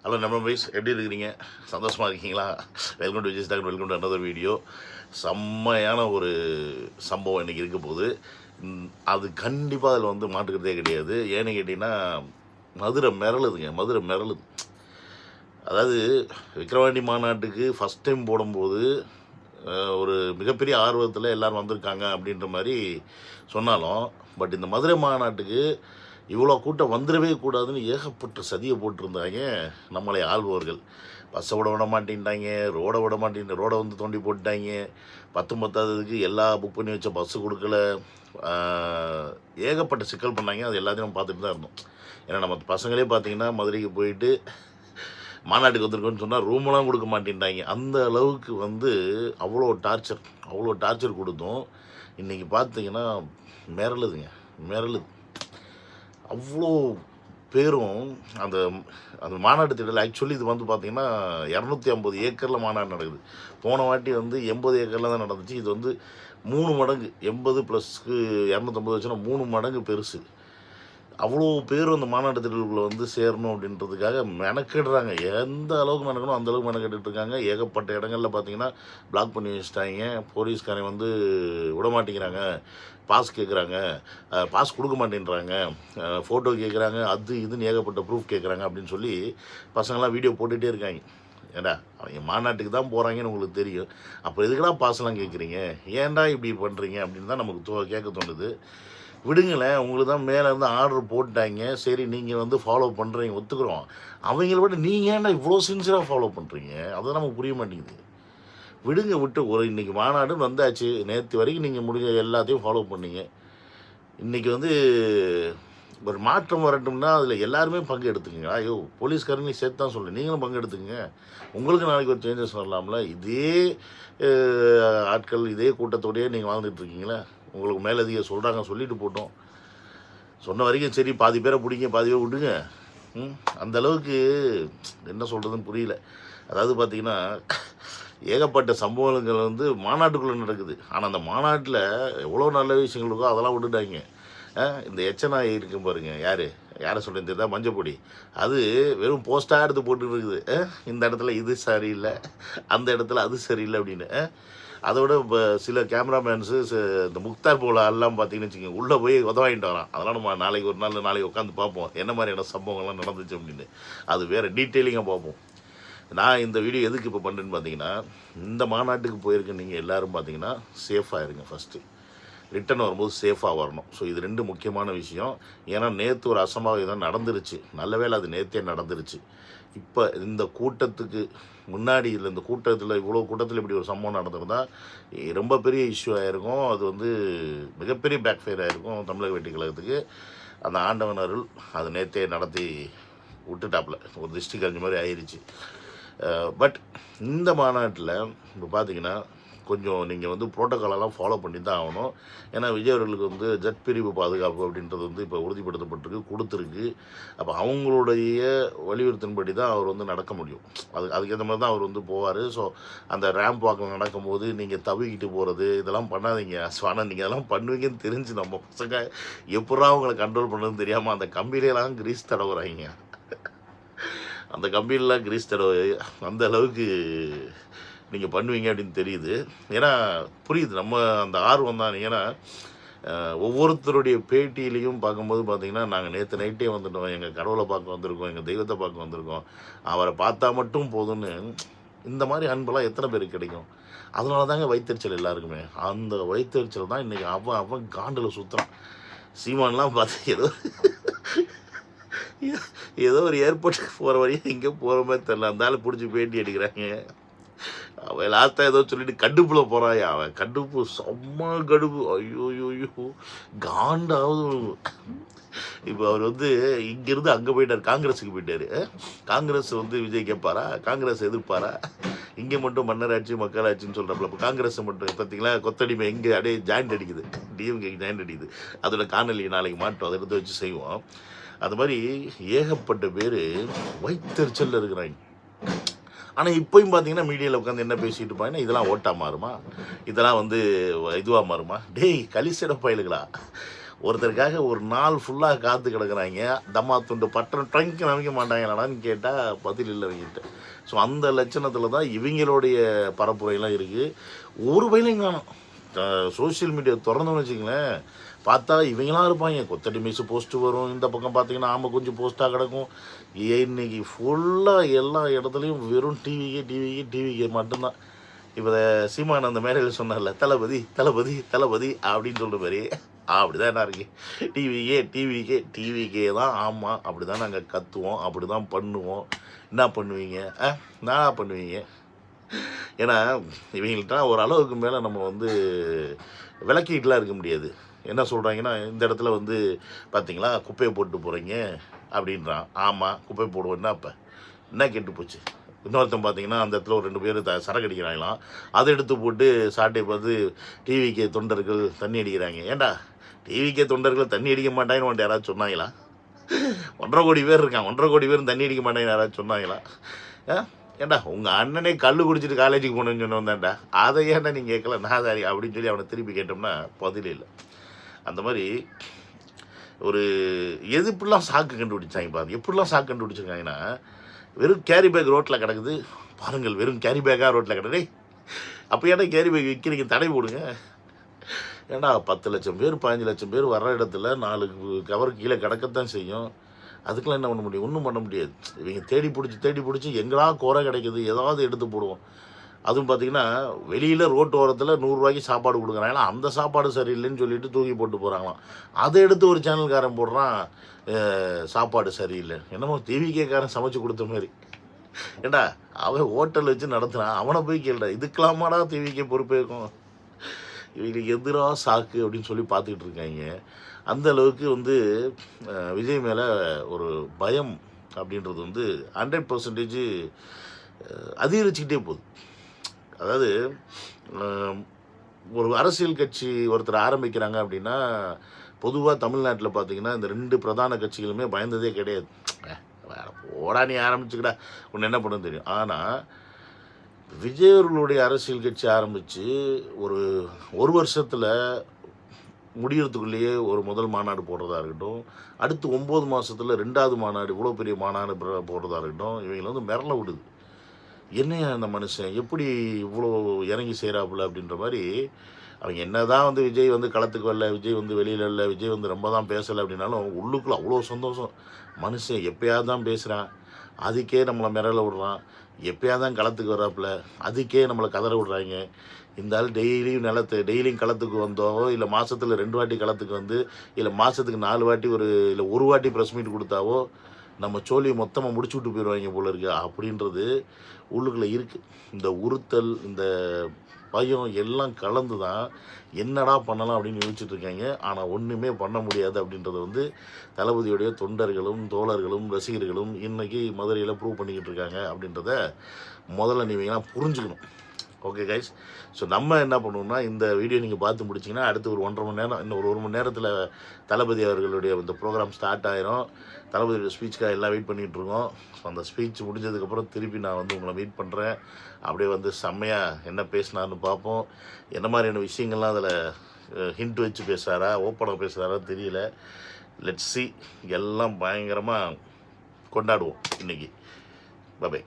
Hello நம்ம wise எப்படி இருக்கிறீங்க? சந்தோஷமாக இருக்கீங்களா? Welcome to Vijay talk, welcome to another video. செம்மையான ஒரு சம்பவம் இன்றைக்கி இருக்க போகுது. அது கண்டிப்பாக அதில் வந்து மாட்டுக்கிறதே கிடையாது. ஏன்னு கேட்டிங்கன்னா மதுரை மிரளுதுங்க, மதுரை மிரளுது. அதாவது விக்கிரவாண்டி மாநாட்டுக்கு ஃபஸ்ட் டைம் போடும்போது ஒரு மிகப்பெரிய ஆர்வத்தில் எல்லோரும் வந்திருக்காங்க அப்படின்ற மாதிரி சொன்னாலும், பட் இந்த மதுரை மாநாட்டுக்கு இவ்வளோ கூட்டம் வந்துடவே கூடாதுன்னு ஏகப்பட்ட சதியை போட்டிருந்தாங்க நம்மளை ஆள்பவர்கள். பஸ்ஸை விட மாட்டேன்ட்டாங்க, ரோடை விட மாட்டேன், ரோடை வந்து தோண்டி போட்டுட்டாங்க. 10 எல்லா புக் பண்ணி வச்ச பஸ்ஸு கொடுக்கல. ஏகப்பட்ட சிக்கல் பண்ணாங்க. அது எல்லாத்தையும் நம்ம பார்த்துட்டு தான் இருந்தோம். ஏன்னா நம்ம பசங்களே பார்த்திங்கன்னா மதுரைக்கு போயிட்டு மாநாட்டுக்கு வந்திருக்கோன்னு சொன்னால் ரூமெல்லாம் கொடுக்க மாட்டேன்ட்டாங்க. அந்த அளவுக்கு வந்து அவ்வளோ டார்ச்சர் கொடுத்தோம். இன்றைக்கி பார்த்திங்கன்னா மிரளுதுங்க, மிரளுது. அவ்வளோ பேரும் அந்த அந்த மாநாட்டு திடல். ஆக்சுவலி இது வந்து பார்த்திங்கன்னா 250 ஏக்கரில் மாநாடு நடக்குது. போன வாட்டி வந்து 80 ஏக்கரில் தான் நடந்துச்சு. இது வந்து 3 மடங்கு, 80 + 250 வச்சுன்னா 3 மடங்கு பெருசு. அவ்வளோ பேரும் அந்த மாநாட்டு திடலுக்குள்ளே வந்து சேரணும் அப்படின்றதுக்காக மெனக்கெடுறாங்க. எந்த அளவுக்கு மெனக்கணும் அந்த அளவுக்கு மெனக்கெட்டு இருக்காங்க. ஏகப்பட்ட இடங்களில் பார்த்தீங்கன்னா பிளாக் பண்ணி வச்சுட்டாங்க. போலீஸ்காரன் வந்து விட மாட்டேங்கிறாங்க, பாஸ் கேட்குறாங்க, பாஸ் கொடுக்க மாட்டேன்றாங்க, ஃபோட்டோ கேட்குறாங்க, அது இதுன்னு ஏகப்பட்ட ப்ரூஃப் கேட்குறாங்க அப்படின்னு சொல்லி பசங்களாம் வீடியோ போட்டுகிட்டே இருக்காங்க. ஏண்டா அவங்க மாநாட்டுக்கு தான் போகிறாங்கன்னு உங்களுக்கு தெரியும், அப்போ எதுக்குடா பாஸ்லாம் கேட்குறீங்க, ஏன்டா இப்படி பண்ணுறீங்க அப்படின்னு தான் நமக்கு கேட்க தோணுது. விடுங்களேன், உங்களுக்கு தான் மேலே இருந்து ஆர்டர் போட்டாங்க, சரி நீங்கள் வந்து ஃபாலோ பண்ணுறீங்க, ஒத்துக்குறோம். அவங்கள விட நீங்கள் ஏன்டா இவ்வளோ சின்சியராக ஃபாலோ பண்ணுறீங்க, அதுதான் நமக்கு புரிய மாட்டேங்குது. விடுங்க, விட்டு ஒரு இன்றைக்கி மாநாடு வந்தாச்சு. நேற்று வரைக்கும் நீங்கள் முடிஞ்ச எல்லாத்தையும் ஃபாலோ பண்ணீங்க. இன்றைக்கி வந்து ஒரு மாற்றம் வரட்டும்னா அதில் எல்லாருமே பங்கு எடுத்துக்கங்க. ஐயோ, போலீஸ்காரங்க சேர்த்து தான் சொல்கிறேன், நீங்களும் பங்கு எடுத்துக்கங்க. உங்களுக்கு நாளைக்கு ஒரு சேஞ்சஸ் வரலாம்ல. இதே ஆட்கள் இதே கூட்டத்தோடையே நீங்கள் வாழ்ந்துட்டுருக்கீங்களே. உங்களுக்கு மேலதிக சொல்கிறாங்க, சொல்லிட்டு போட்டோம். சொன்ன வரைக்கும் சரி, பாதி பேரை பிடிங்க, பாதி பேரை விட்டுங்க. அந்தளவுக்கு என்ன சொல்கிறதுன்னு புரியல. அதாவது பார்த்திங்கன்னா ஏகப்பட்ட சம்பவங்கள் வந்து மாநாட்டுக்குள்ளே நடக்குது. ஆனால் அந்த மாநாட்டில் எவ்வளோ நல்ல விஷயங்கள் இருக்கோ அதெல்லாம் விட்டுட்டாங்க. இந்த எச்சனாய் இருக்கும் பாருங்கள், யாரை சொல்கிறேன் தெரியுதா, மஞ்சப்பொடி. அது வெறும் போஸ்ட்டாக எடுத்து போட்டுட்டு இருக்குது. இந்த இடத்துல இது சரியில்லை, அந்த இடத்துல அது சரியில்லை அப்படின்னு. அதோட இப்போ சில கேமராமேன்ஸு இந்த முக்தார் போல எல்லாம் பார்த்தீங்கன்னு வச்சுக்கோங்க, உள்ளே போய் உதவாயிட்டு வரான். அதெல்லாம் நம்ம நாளைக்கு உட்காந்து பார்ப்போம் என்ன மாதிரியான சம்பவங்கள்லாம் நடந்துச்சு அப்படின்னு. அது வேறு டீட்டெயிலிங்காக பார்ப்போம். நான் இந்த வீடியோ எதுக்கு இப்போ பண்ணுறேன்னு பார்த்தீங்கன்னா, இந்த மாநாட்டுக்கு போயிருக்க நீங்கள் எல்லோரும் பார்த்தீங்கன்னா சேஃபாக இருங்க. ஃபஸ்ட்டு ரிட்டன் வரும்போது சேஃபாக வரணும். ஸோ இது 2 முக்கியமான விஷயம். ஏன்னா நேற்று ஒரு அசம்பாவிதம் நடந்துருச்சு. நல்ல வேளை அது நேற்றே நடந்துருச்சு. இப்போ இந்த கூட்டத்துக்கு முன்னாடி இல்லை, இந்த கூட்டத்தில் இவ்வளோ கூட்டத்தில் இப்படி ஒரு சம்பவம் நடந்திருந்தால் ரொம்ப பெரிய இஷ்யூ ஆகிருக்கும். அது வந்து மிகப்பெரிய பேக் ஃபயர் ஆகிருக்கும் தமிழக வெற்றி கழகத்துக்கு. அந்த ஆண்டவன் அருள் அது நேற்றே நடத்தி விட்டுட்டாப்புல, ஒரு திருஷ்டி கழிஞ்ச மாதிரி ஆயிடுச்சு. பட் இந்த மாநாட்டில் இப்போ பார்த்தீங்கன்னா கொஞ்சம் நீங்கள் வந்து ப்ரோட்டோக்காலெல்லாம் ஃபாலோ பண்ணி தான் ஆகணும். ஏன்னா விஜய் அவர்களுக்கு வந்து ஜெட் பிரிவு பாதுகாப்பு அப்படின்றது வந்து இப்போ உறுதிப்படுத்தப்பட்டிருக்கு, கொடுத்துருக்கு. அப்போ அவங்களுடைய வலியுறுத்தின்படி தான் அவர் வந்து நடக்க முடியும். அதுக்கேற்ற மாதிரி தான் அவர் வந்து போவார். ஸோ அந்த ரேம்ப் வாக்கில் நடக்கும்போது நீங்கள் தவிக்கிட்டு போகிறது இதெல்லாம் பண்ணாதீங்க. ஸோ ஆனால் நீங்கள் அதெல்லாம் பண்ணுவீங்கன்னு தெரிஞ்சு நம்ம பசங்க எப்படா அவங்களை கண்ட்ரோல் பண்ணுறதுன்னு தெரியாமல் அந்த கம்பியிலலாம் கிரீஸ் தடவுறாங்க. அந்த கம்பியிலலாம் கிரீஸ் தடவை அந்த அளவுக்கு நீங்கள் பண்ணுவீங்க அப்படின்னு தெரியுது. ஏன்னா புரியுது, நம்ம அந்த ஆர்வம் தான். ஏன்னா ஒவ்வொருத்தருடைய பேட்டியிலையும் பார்க்கும்போது பார்த்திங்கன்னா, நாங்கள் நேற்று நைட்டே வந்துட்டோம், எங்கள் கடவுளை பார்க்க வந்திருக்கோம், எங்கள் தெய்வத்தை பார்க்க வந்திருக்கோம், அவரை பார்த்தா மட்டும் போதும்னு. இந்த மாதிரி அன்பெல்லாம் எத்தனை பேருக்கு கிடைக்கும்? அதனால தாங்க வயிற்றுச்சல் எல்லாருக்குமே. அந்த வயிற்றுச்சல் தான் இன்றைக்கி அவன் காண்டில் சுற்றுறான். சீமான்லாம் பார்த்து ஏதோ ஒரு ஏர்போர்ட்டுக்கு போகிற வரையும் எங்கே போகிற மாதிரி தெரில, அந்த ஆள் பிடிச்சி பேட்டி எடுக்கிறாங்க. அவன் லாஸ்ட்டாக ஏதோ சொல்லிட்டு கடுப்பில் போகிறாயா, அவன் கடுப்பு செம்ம கடுப்பு. ஐயோ காண்டாவது. இப்போ அவர் வந்து இங்கேருந்து அங்கே போயிட்டார், காங்கிரஸுக்கு போயிட்டார். காங்கிரஸ் வந்து விஜய் கேட்பாரா, காங்கிரஸ் எதிர்ப்பாரா? இங்கே மட்டும் மன்னராட்சி மக்களாட்சின்னு சொல்கிறப்பல இப்போ காங்கிரஸை மட்டும் பார்த்தீங்களா கொத்தடிமை எங்கே அப்படியே ஜாயிண்ட் அடிக்குது, டிஎம்கேக்கு ஜாயிண்ட் அடிக்குது. அதோட காணொலி நாளைக்கு மாட்டோம், அதை எடுத்து வச்சு செய்வோம். அது மாதிரி ஏகப்பட்ட பேர் வயிற்றுச்சலில் இருக்கிறாங்க. ஆனால் இப்போயும் பார்த்தீங்கன்னா மீடியாவில் உட்காந்து என்ன பேசிகிட்டு இருப்பாங்கன்னா, இதெல்லாம் ஓட்டாக மாறுமா, இதெல்லாம் வந்து இதுவாக மாறுமா? டேய் கலிசட பயிலுங்களா, ஒருத்தருக்காக ஒரு நாள் ஃபுல்லாக காத்து கிடக்குறாங்க. தம்மா துண்டு பட்டன் ட்ரங்க் நமைக்க மாட்டாங்களான்னு கேட்டால் பதில் இல்லை அவங்ககிட்ட. ஸோ அந்த லட்சணத்தில் தான் இவங்களுடைய பரப்புரையெல்லாம் இருக்குது. ஒரு வயலையும் காணும். சோஷியல் மீடியா திறந்தோன்னு வச்சுங்களேன், பார்த்தா இவங்களாம் இருப்பாங்க. கொத்தடி மீசு போஸ்ட்டு வரும், இந்த பக்கம் பார்த்தீங்கன்னா ஆமாம் கொஞ்சம் போஸ்ட்டாக கிடக்கும். இன்னைக்கு ஃபுல்லாக எல்லா இடத்துலையும் வெறும் டிவிக்கே மட்டும்தான். இப்போ சீமான் அந்த மேடையில் சொன்னார்ல, தளபதி தளபதி தளபதி அப்படின்னு சொல்கிற மாதிரி அப்படி தான் என்ன இருக்குது. டிவிக்கே தான். ஆமாம், அப்படி தான் நாங்கள் கத்துவோம், அப்படி தான் பண்ணுவோம். என்ன பண்ணுவீங்க? என்ன பண்ணுவீங்க? ஏன்னா இவங்கள்ட்ட ஒரு அளவுக்கு மேலே நம்ம வந்து விளக்கிட்டுலாம் இருக்க முடியாது. என்ன சொல்கிறாங்கன்னா, இந்த இடத்துல வந்து பார்த்தீங்களா குப்பையை போட்டு போகிறீங்க அப்படின்றான். ஆமாம், குப்பை போடுவோன்னா அப்போ என்ன கெட்டு போச்சு. இன்னொருத்தன் பார்த்தீங்கன்னா அந்த இடத்துல ஒரு 2 பேர் சரக்கு அடிக்கிறாங்களாம். அதை எடுத்து போட்டு சாட்டை பார்த்து டிவிக்கே தொண்டர்கள் தண்ணி அடிக்கிறாங்க. ஏன்டா டிவிக்கே தொண்டர்கள் தண்ணி அடிக்க மாட்டாங்கன்னு வந்துட்டு யாராவது சொன்னாங்களா? 1.5 கோடி பேர் இருக்கான், 1.5 கோடி பேர் தண்ணி அடிக்க மாட்டாங்கன்னு யாராவது சொன்னாங்களா? ஏண்டா உங்கள் அண்ணனே கல் குடிச்சிட்டு காலேஜுக்கு போகணுன்னு சொன்ன வந்தாண்டா, அதை ஏன்டா நீங்கள் கேட்கல நாதாரி அப்படின்னு சொல்லி அவனை திருப்பி கேட்டோம்னா பதில் இல்லை. அந்த மாதிரி ஒரு எப்படிலாம் சாக்கு கண்டுபிடிச்சாங்க பாருங்க. எப்படிலாம் சாக்கு கண்டுபிடிச்சிருக்காங்கன்னா, வெறும் கேரி பேக் ரோட்டில் கிடக்குது பாருங்கள், வெறும் கேரி பேக்காக ரோட்டில் கிடக்குது. அப்போ ஏன்னா கேரி பேக் விற்கிறீங்க, தடை போடுங்க. ஏன்னா 10 லட்சம் பேர் 15 லட்சம் பேர் வர்ற இடத்துல 4 கவர் கீழே கிடக்கத்தான் செய்யும். அதுக்கெல்லாம் என்ன பண்ண முடியும்? ஒன்றும் பண்ண முடியாது. இவங்க தேடி பிடிச்சி எங்கடா குறை கிடைக்குது ஏதாவது எடுத்து போடுவோம். அதுவும் பார்த்திங்கன்னா வெளியில் ரோட்டு ஓரத்தில் 100 ரூபாய்க்கு சாப்பாடு கொடுக்குறாங்களா, அந்த சாப்பாடு சரியில்லைன்னு சொல்லிட்டு தூக்கி போட்டு போகிறாங்களாம். அதை எடுத்து ஒரு சேனல்காரன் போடுறான் சாப்பாடு சரியில்லை. என்னமோ டிவிக்கேக்காரன் சமைச்சு கொடுத்த மாதிரி. ஏண்டா அவன் ஹோட்டல் வச்சு நடத்துனான், அவனை போய் கேள்டா இதுக்கெல்லாமாடா டிவிக்கே பொறுப்பேற்கும். இவங்களுக்கு எதிராக சாக்கு அப்படின்னு சொல்லி பார்த்துக்கிட்டு இருக்காங்க. அந்த அளவுக்கு வந்து விஜய் மேலே ஒரு பயம் அப்படின்றது வந்து 100% அதிகரிச்சுக்கிட்டே போகுது. அதாவது ஒரு அரசியல் கட்சி ஒருத்தர் ஆரம்பிக்கிறாங்க அப்படின்னா, பொதுவாக தமிழ்நாட்டில் பார்த்தீங்கன்னா இந்த 2 பிரதான கட்சிகளுமே பயந்ததே கிடையாது. போடா நீ ஆரம்பிச்சுக்கடா ஒன்று என்ன பண்ண தெரியும். ஆனால் விஜய் அவர்களுடைய அரசியல் கட்சி ஆரம்பித்து ஒரு வருஷத்தில் முடியறதுக்குள்ளேயே ஒரு முதல் மாநாடு போடுறதா இருக்கட்டும், அடுத்து 9 மாதத்தில் 2வது மாநாடு, இவ்வளோ பெரிய மாநாடு போடுறதா இருக்கட்டும், இவங்களை வந்து மிரள விடுது. என்னையா அந்த மனுஷன் எப்படி இவ்வளோ இறங்கி செய்கிறாப்புல அப்படின்ற மாதிரி. அவங்க என்ன தான் வந்து விஜய் வந்து களத்துக்கு வரல, விஜய் வந்து வெளியில் இல்லை, விஜய் வந்து ரொம்ப தான் பேசலை அப்படின்னாலும் உள்ளுக்குள்ளே அவ்வளோ சந்தோஷம். மனுஷன் எப்போயாவது தான் பேசுகிறான், அதுக்கே நம்மளை மிரள விடுறான். எப்போயாவது தான் களத்துக்கு வர்றாப்புல, அதுக்கே நம்மளை கதற விடுறாங்க. இந்த ஆள் டெய்லியும் களத்துக்கு வந்தோ, இல்லை மாதத்தில் 2 வாட்டி களத்துக்கு வந்து, இல்லை மாதத்துக்கு 4 வாட்டி இல்லை 1 வாட்டி ப்ரெஸ் மீட் கொடுத்தாவோ நம்ம சோழியை மொத்தமாக முடிச்சு விட்டு போயிடுவாங்க போல இருக்குது அப்படின்றது உள்ளுக்குள்ளே இருக்குது. இந்த உறுத்தல், இந்த பயம் எல்லாம் கலந்து தான் என்னடா பண்ணலாம் அப்படின்னு யோசிச்சுட்டு இருக்காங்க. ஆனால் ஒன்றுமே பண்ண முடியாது அப்படின்றத வந்து தளபதியுடைய தொண்டர்களும் தோழர்களும் ரசிகர்களும் இன்றைக்கி மதுரையில் ப்ரூவ் பண்ணிக்கிட்டு இருக்காங்க அப்படின்றத முதல்ல நீங்களாம் புரிஞ்சுக்கணும். ஓகே கைஸ், ஸோ நம்ம என்ன பண்ணுவோம்னா, இந்த வீடியோ நீங்கள் பார்த்து முடிச்சிங்கன்னா அடுத்து ஒரு 1.5 மணி நேரம், இன்னும் ஒரு 1 மணி நேரத்தில் தளபதி அவர்களுடைய இந்த ப்ரோக்ராம் ஸ்டார்ட் ஆயிரும். தளபதியோட ஸ்பீச்சுக்காக எல்லாம் வெயிட் பண்ணிகிட்ருக்கோம். ஸோ அந்த ஸ்பீச் முடிஞ்சதுக்கப்புறம் திருப்பி நான் வந்து உங்களை மீட் பண்ணுறேன். அப்படியே வந்து செம்மையாக என்ன பேசினார்னு பார்ப்போம். என்ன மாதிரியான விஷயங்கள்லாம் அதில் ஹிண்ட் வச்சு பேசுகிறாரா, ஓப்பனாக பேசுகிறாரா தெரியல. Let's see. எல்லாம் பயங்கரமாக கொண்டாடுவோம் இன்றைக்கி. பை.